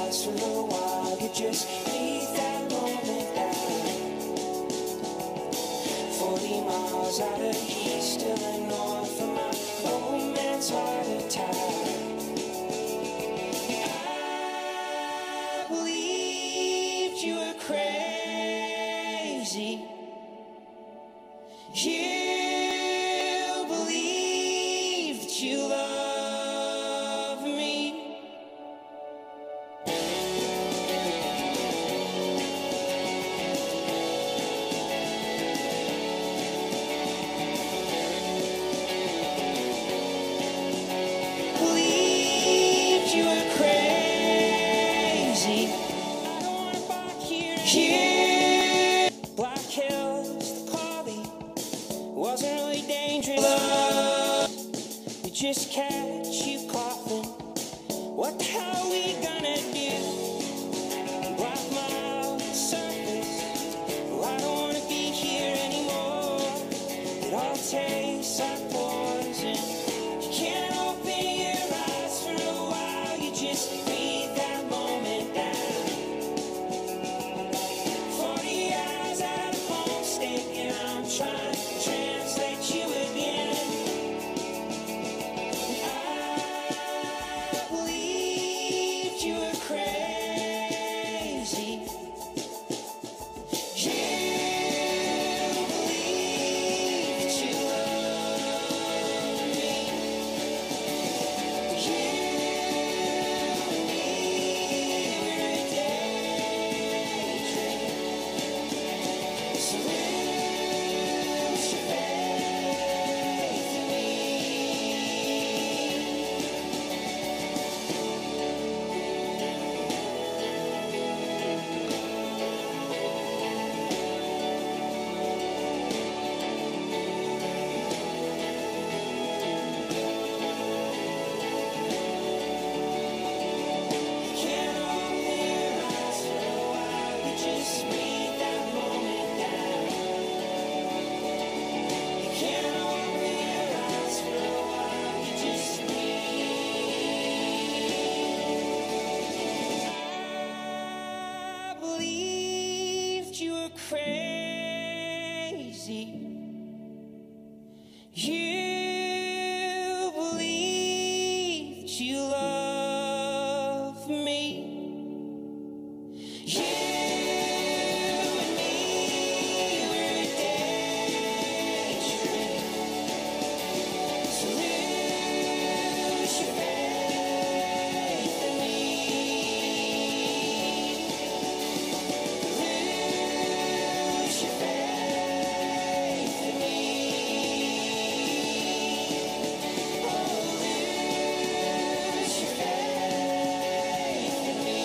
eyes for a while. You just need that moment now. 40 miles out of east Illinois from my old man's heart attack. I believed you were crazy. You believed that you loved me. Believed you were crazy. I don't wanna bark here. Here, Black Hills, the collie wasn't really dangerous. Love, you just catch you coughing. What the hell are we gonna do? Black mile surface. Oh, I don't wanna be here anymore. It all tastes like poison. You can't open your eyes for a while. You just breathe that moment down. 40 hours out of home state, and I'm trying to translate you again. I believed you were crazy. You believed you loved me. You and me were a daydream. So lose your faith in me. Can't open your eyes for a while. You just breathe that moment down. You can't open your eyes for a while. You just breathe. I believed you were crazy. You believed you loved me. You and me were a daydream. So lose your faith in me. Lose your faith in me. Oh, lose your faith in me.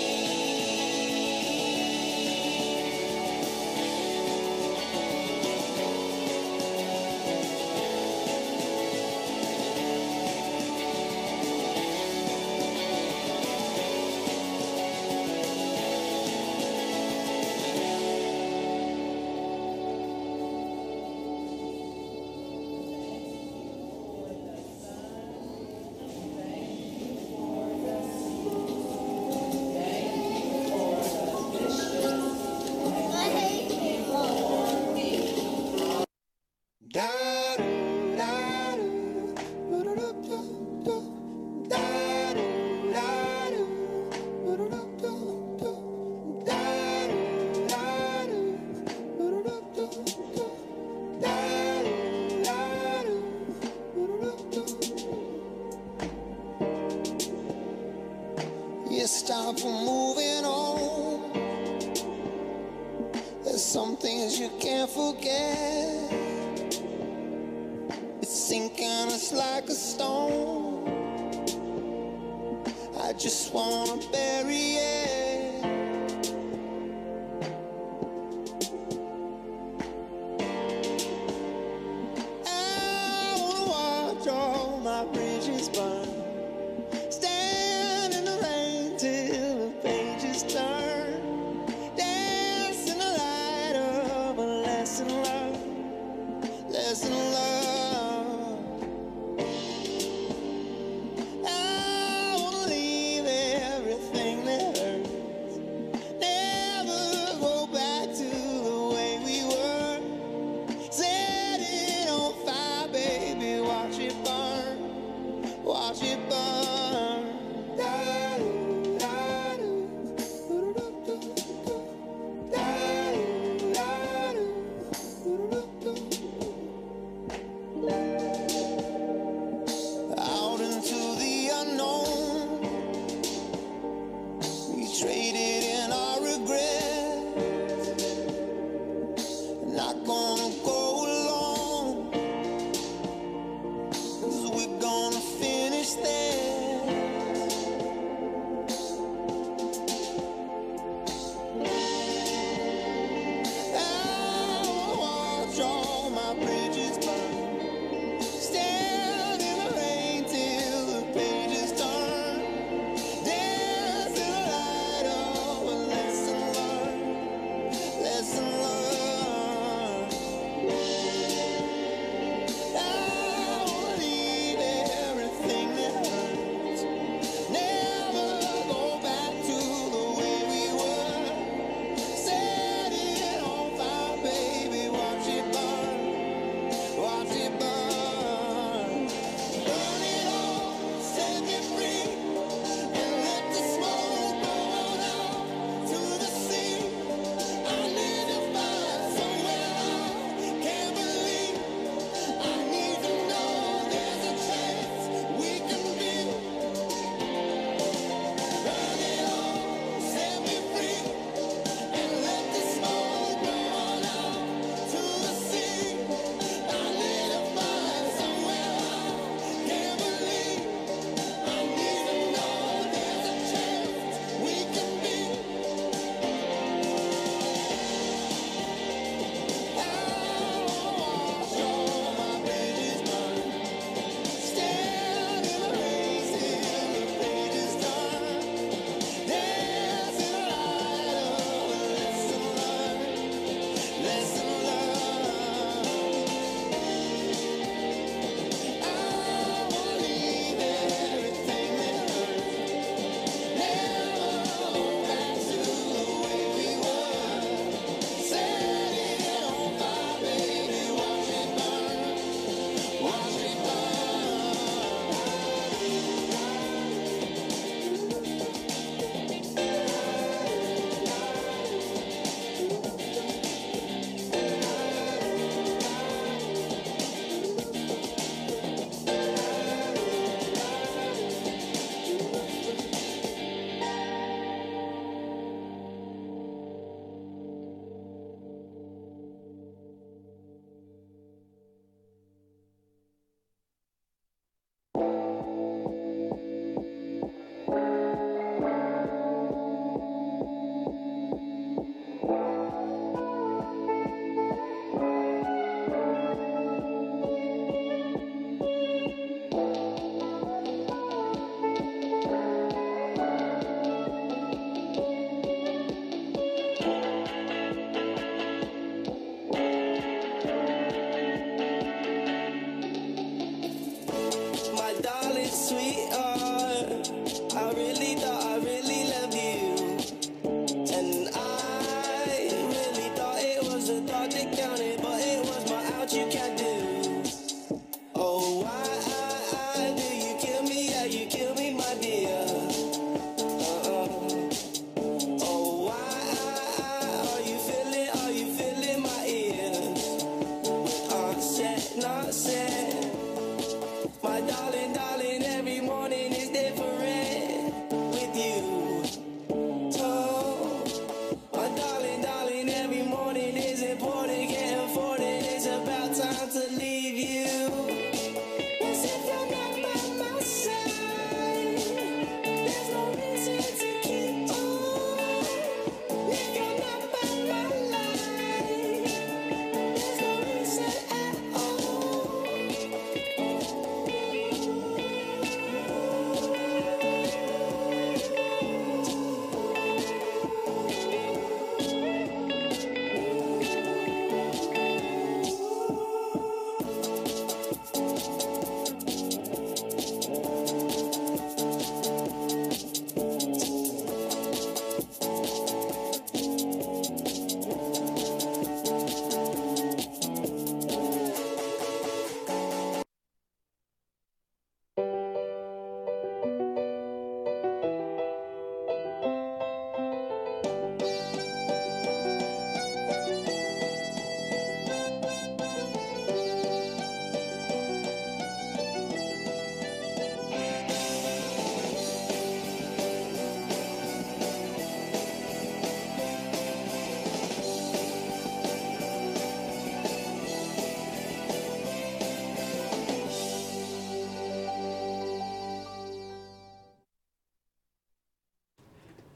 It's time for moving on. There's some things you can't forget. It's sinking us like a stone. I just wanna bury it. I wanna watch all my bridges burn. Stand in the rain till the pages turn. Dance in the light of a lesson learned. Lesson learned. I wanna leave everything that traded in our regrets. Not gonna go alone, 'cause we're gonna finish there. I'll watch all my bridges burn, stand in the rain till the pages turn, dance in the light of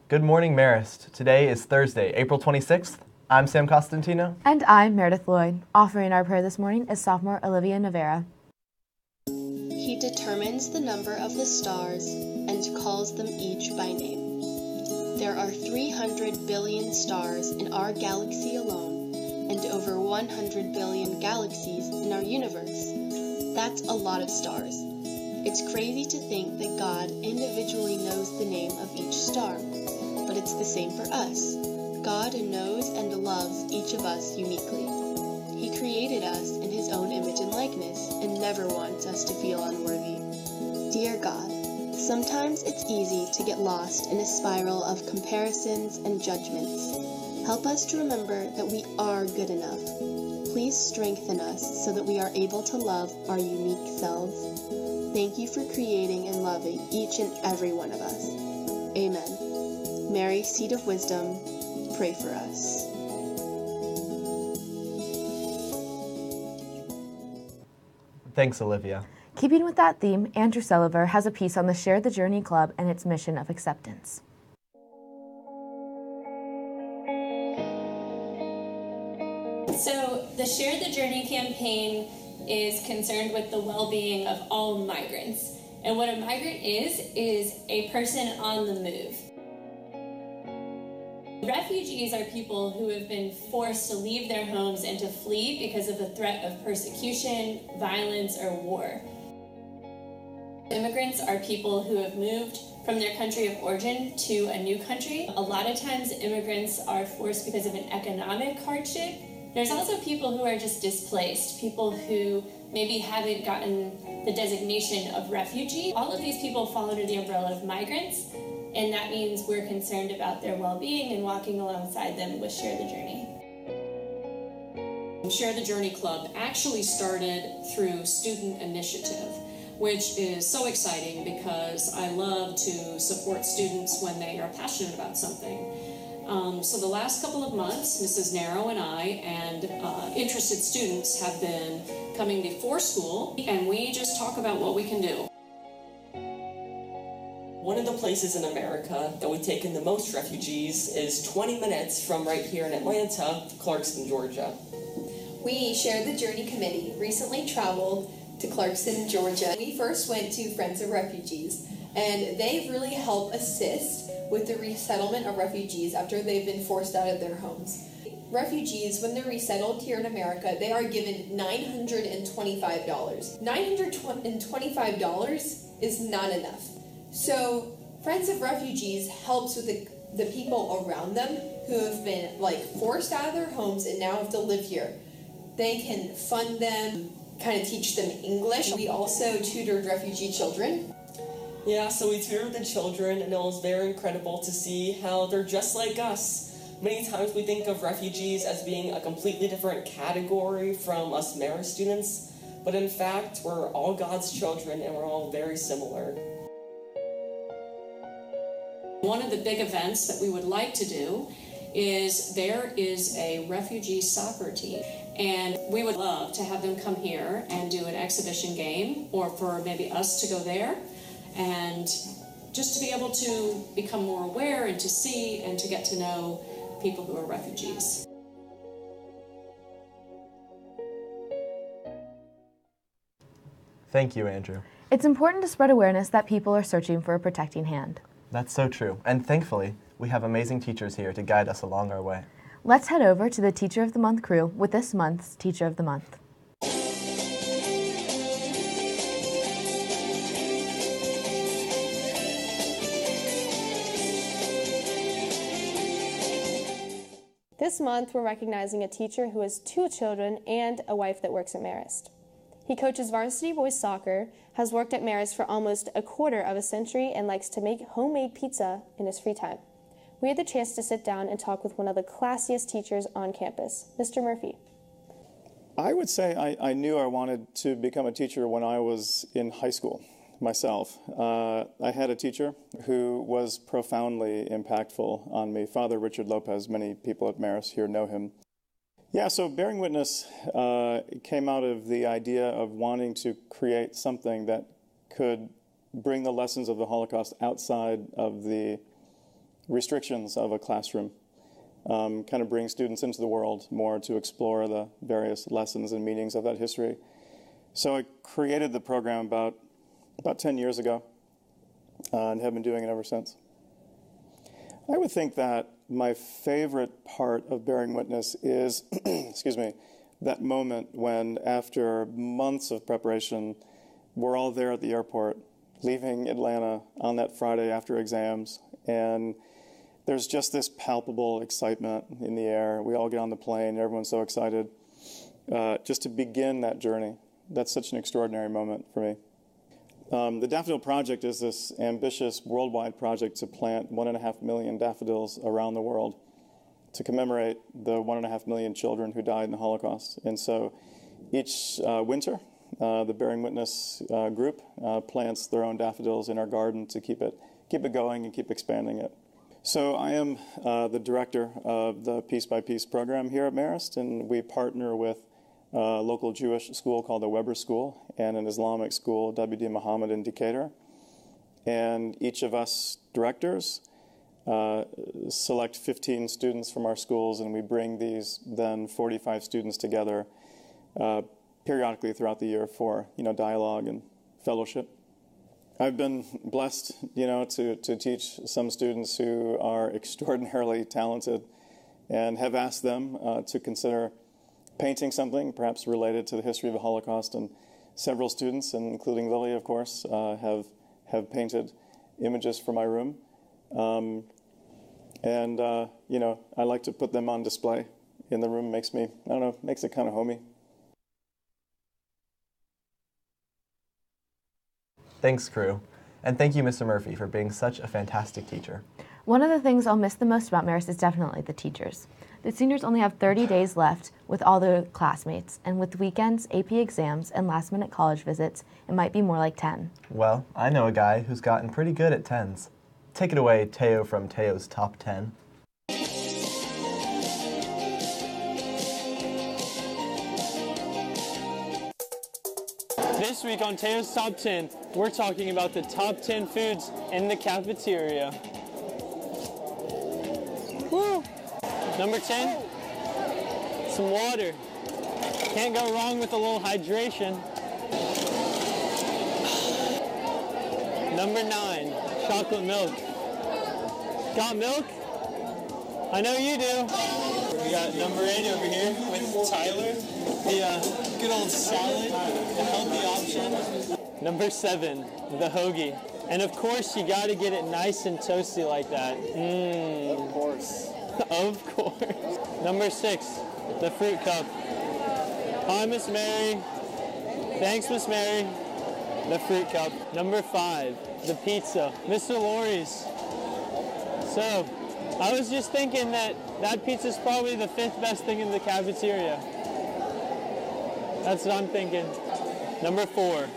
Good morning, Marist. Today is Thursday, April 26th. I'm Sam Costantino. And I'm Meredith Lloyd. Offering our prayer this morning is sophomore Olivia Navarra. He determines the number of the stars and calls them each by name. There are 300 billion stars in our galaxy alone, and over 100 billion galaxies in our universe. That's a lot of stars. It's crazy to think that God individually knows the name of each star, but it's the same for us. God knows and loves each of us uniquely. He created us in His own image and likeness and never wants us to feel unworthy. Dear God, sometimes it's easy to get lost in a spiral of comparisons and judgments. Help us to remember that we are good enough. Please strengthen us so that we are able to love our unique selves. Thank you for creating and loving each and every one of us. Amen. Mary, Seat of Wisdom, pray for us. Thanks, Olivia. Keeping with that theme, Andrew Sullivan has a piece on the Share the Journey Club and its mission of acceptance. So the Share the Journey campaign is concerned with the well-being of all migrants. And what a migrant is a person on the move. Refugees are people who have been forced to leave their homes and to flee because of the threat of persecution, violence, or war. Immigrants are people who have moved from their country of origin to a new country. A lot of times immigrants are forced because of an economic hardship. There's also people who are just displaced, people who maybe haven't gotten the designation of refugee. All of these people fall under the umbrella of migrants, and that means we're concerned about their well-being and walking alongside them with Share the Journey. Share the Journey Club actually started through student initiative, which is so exciting because I love to support students when they are passionate about something. So the last couple of months, Mrs. Narrow and I and interested students have been coming before school, and we just talk about what we can do. One of the places in America that we take in the most refugees is 20 minutes from right here in Atlanta, Clarkston, Georgia. We, Share the Journey Committee, recently traveled to Clarkston, Georgia. We first went to Friends of Refugees, and they've really helped assist with the resettlement of refugees after they've been forced out of their homes. Refugees, when they're resettled here in America, they are given $925. $925 is not enough. So Friends of Refugees helps with the people around them who have been forced out of their homes and now have to live here. They can fund them, kind of teach them English. We also tutored refugee children. Yeah, so we tutored the children, and it was very incredible to see how they're just like us. Many times we think of refugees as being a completely different category from us Marist students, but in fact, we're all God's children and we're all very similar. One of the big events that we would like to do is there is a refugee soccer team, and we would love to have them come here and do an exhibition game, or for maybe us to go there, and just to be able to become more aware and to see and to get to know people who are refugees. Thank you, Andrew. It's important to spread awareness that people are searching for a protecting hand. That's so true. And thankfully, we have amazing teachers here to guide us along our way. Let's head over to the Teacher of the Month crew with this month's Teacher of the Month. This month, we're recognizing a teacher who has 2 children and a wife that works at Marist. He coaches varsity boys soccer, has worked at Marist for almost a quarter of a century, and likes to make homemade pizza in his free time. We had the chance to sit down and talk with one of the classiest teachers on campus, Mr. Murphy. I would say I knew I wanted to become a teacher when I was in high school myself. I had a teacher who was profoundly impactful on me, Father Richard Lopez. Many people at Marist here know him. Yeah, so Bearing Witness came out of the idea of wanting to create something that could bring the lessons of the Holocaust outside of the restrictions of a classroom, kind of bring students into the world more to explore the various lessons and meanings of that history. So I created the program about 10 years ago and have been doing it ever since. I would think that my favorite part of bearing witness is, excuse me, that moment when, after months of preparation, we're all there at the airport, leaving Atlanta on that Friday after exams, and there's just this palpable excitement in the air. We all get on the plane, everyone's so excited. Just to begin that journey, that's such an extraordinary moment for me. The Daffodil Project is this ambitious worldwide project to plant 1.5 million daffodils around the world to commemorate the 1.5 million children who died in the Holocaust. And so each winter, the Bearing Witness group plants their own daffodils in our garden to keep it going and keep expanding it. So I am the director of the Piece by Piece program here at Marist, and we partner with a local Jewish school called the Weber School and an Islamic school, W.D. Muhammad in Decatur. And each of us directors select 15 students from our schools, and we bring these then 45 students together periodically throughout the year for dialogue and fellowship. I've been blessed, to teach some students who are extraordinarily talented, and have asked them to consider painting something perhaps related to the history of the Holocaust. And several students, including Lily, of course, have painted images for my room. I like to put them on display in the room. Makes it kind of homey. Thanks, crew. And thank you, Mr. Murphy, for being such a fantastic teacher. One of the things I'll miss the most about Marist is definitely the teachers. The seniors only have 30 days left with all their classmates, and with weekends, AP exams, and last-minute college visits, it might be more like 10. Well, I know a guy who's gotten pretty good at 10s. Take it away, Teo from Teo's Top 10. This week on Teo's Top 10, we're talking about the top 10 foods in the cafeteria. Woo! Number 10, some water. Can't go wrong with a little hydration. Number 9, chocolate milk. Got milk? I know you do. We got number 8 over here with Tyler. The good old salad, the healthy option. Number 7, the hoagie. And of course, you gotta get it nice and toasty like that. Of course. Of course. Number 6, the fruit cup. Hi, Miss Mary. Thanks, Miss Mary. The fruit cup. Number 5, the pizza. Mr. Laurie's. So, I was just thinking that pizza's probably the 5th best thing in the cafeteria. That's what I'm thinking. Number 4,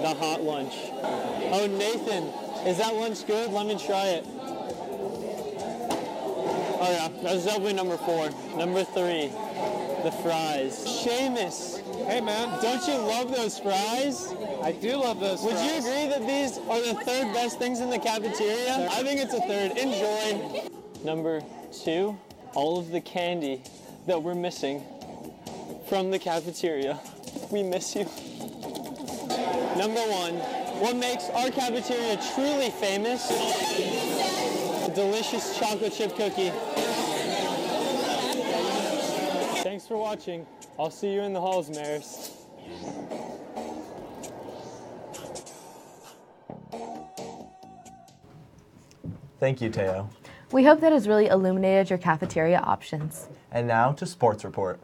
the hot lunch. Oh, Nathan, is that lunch good? Let me try it. Oh yeah, that's definitely number 4. Number 3, the fries. Seamus. Hey man. Don't you love those fries? I do love those fries. Would you agree that these are the 3rd best things in the cafeteria? I think it's a 3rd. Enjoy. Number 2, all of the candy that we're missing from the cafeteria. We miss you. Number 1, what makes our cafeteria truly famous? A delicious chocolate chip cookie. Thanks for watching. I'll see you in the halls, Marist. Thank you, Teo. We hope that has really illuminated your cafeteria options. And now to Sports Report.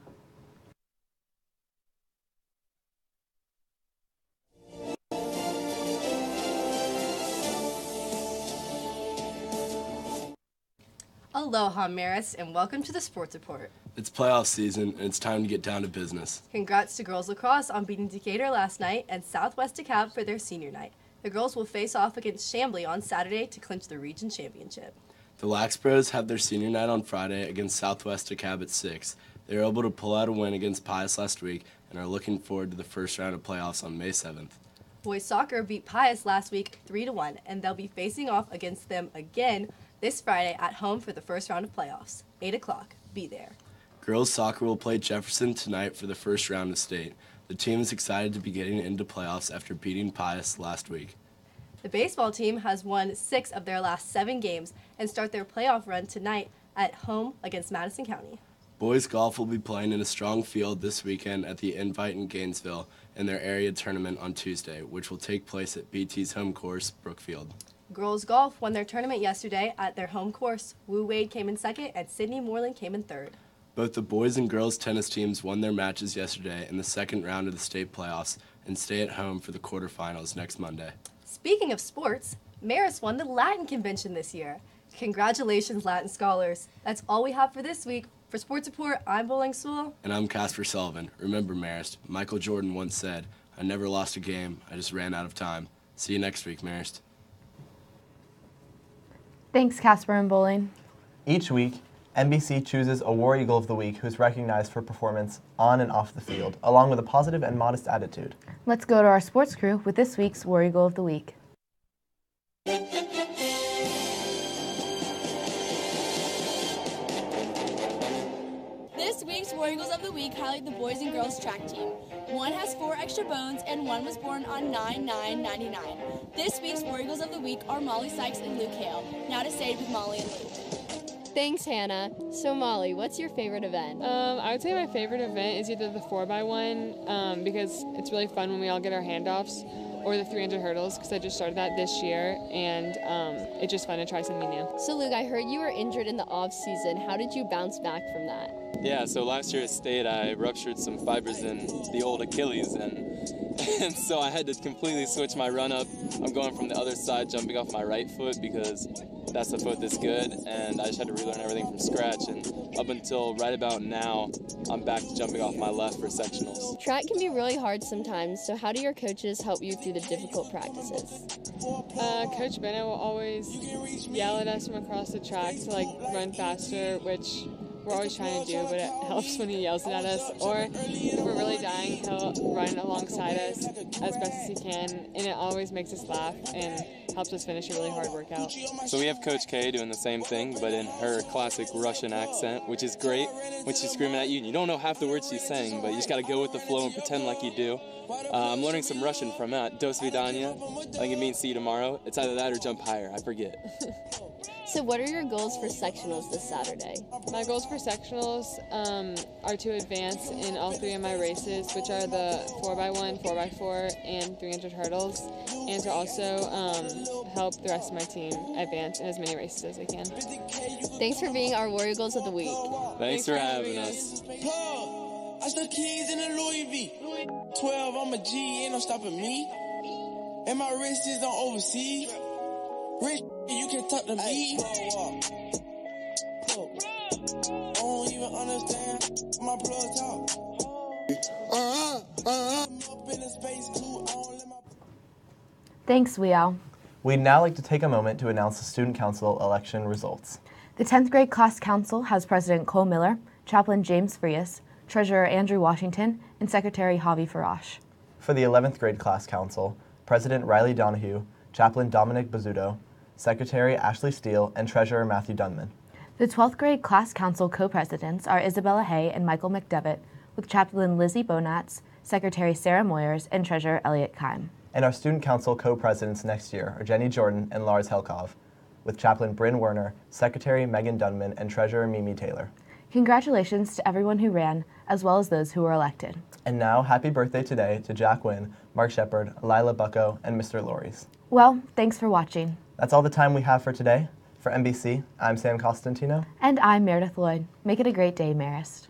Aloha, Marist, and welcome to the Sports Report. It's playoff season, and it's time to get down to business. Congrats to girls lacrosse on beating Decatur last night and Southwest DeKalb for their senior night. The girls will face off against Chambly on Saturday to clinch the region championship. The Lax Bros have their senior night on Friday against Southwest DeKalb at 6. They were able to pull out a win against Pius last week and are looking forward to the first round of playoffs on May 7th. Boys soccer beat Pius last week 3-1, and they'll be facing off against them again this Friday at home for the first round of playoffs. 8 o'clock. Be there. Girls soccer will play Jefferson tonight for the first round of state. The team is excited to be getting into playoffs after beating Pius last week. The baseball team has won 6 of their last 7 games and start their playoff run tonight at home against Madison County. Boys golf will be playing in a strong field this weekend at the Invite in Gainesville in their area tournament on Tuesday, which will take place at BT's home course, Brookfield. Girls golf won their tournament yesterday at their home course. Wu Wade came in second and Sydney Moreland came in third. Both the boys and girls tennis teams won their matches yesterday in the second round of the state playoffs and stay at home for the quarterfinals next Monday. Speaking of sports, Marist won the Latin convention this year. Congratulations, Latin scholars. That's all we have for this week. For Sports Report, I'm Bowling Sewell. And I'm Casper Sullivan. Remember, Marist, Michael Jordan once said, "I never lost a game, I just ran out of time." See you next week, Marist. Thanks, Casper and Bowling. Each week, MBC chooses a War Eagle of the Week who's recognized for performance on and off the field, along with a positive and modest attitude. Let's go to our sports crew with this week's War Eagle of the Week. This week's War Eagles of the Week highlight the boys and girls track team. One has 4 extra bones and one was born on 9/9/99. This week's War Eagles of the Week are Molly Sykes and Luke Hale. Now to Save with Molly and Luke. Thanks, Hannah. So, Molly, what's your favorite event? I would say my favorite event is either the 4x1 because it's really fun when we all get our handoffs, or the 300 hurdles because I just started that this year, and it's just fun to try something new. So, Luke, I heard you were injured in the off-season. How did you bounce back from that? Yeah, so last year at state I ruptured some fibers in the old Achilles, and so I had to completely switch my run up. I'm going from the other side, jumping off my right foot because that's the foot that's good, and I just had to relearn everything from scratch, and up until right about now I'm back to jumping off my left for sectionals. Track can be really hard sometimes, so how do your coaches help you through the difficult practices? Coach Bennett will always yell at us from across the track to run faster, which we're always trying to do, but it helps when he yells it at us. Or if we're really dying, he'll run alongside us as best as he can, and it always makes us laugh and helps us finish a really hard workout. So we have Coach K doing the same thing, but in her classic Russian accent, which is great when she's screaming at you and you don't know half the words she's saying, but you just got to go with the flow and pretend like you do. I'm learning some Russian from that. Do svidaniya. I think it means see you tomorrow. It's either that or jump higher. I forget. So what are your goals for sectionals this Saturday? My goals for sectionals are to advance in all 3 of my races, which are the 4x1, 4x4, and 300 hurdles, and to also help the rest of my team advance in as many races as I can. Thanks for being our War Eagles of the Week. Thanks for having us. I stuck keys in a Louis V. 12, I'm a G, ain't no stopping me. And my wrist is on overseas. Rich, you can talk to me. I don't even understand my plug talk. Thanks, Weow. We'd now like to take a moment to announce the Student Council election results. The 10th grade class council has President Cole Miller, Chaplain James Frias, Treasurer Andrew Washington, and Secretary Javi Farash. For the 11th grade class council, President Riley Donahue, Chaplain Dominic Bazzuto, Secretary Ashley Steele, and Treasurer Matthew Dunman. The 12th grade class council co-presidents are Isabella Hay and Michael McDevitt, with Chaplain Lizzie Bonatz, Secretary Sarah Moyers, and Treasurer Elliot Keim. And our student council co-presidents next year are Jenny Jordan and Lars Helkov, with Chaplain Bryn Werner, Secretary Megan Dunman, and Treasurer Mimi Taylor. Congratulations to everyone who ran, as well as those who were elected. And now, happy birthday today to Jack Wynn, Mark Shepard, Lila Bucko, and Mr. Lories. Well, thanks for watching. That's all the time we have for today. For MBC, I'm Sam Costantino. And I'm Meredith Lloyd. Make it a great day, Marist.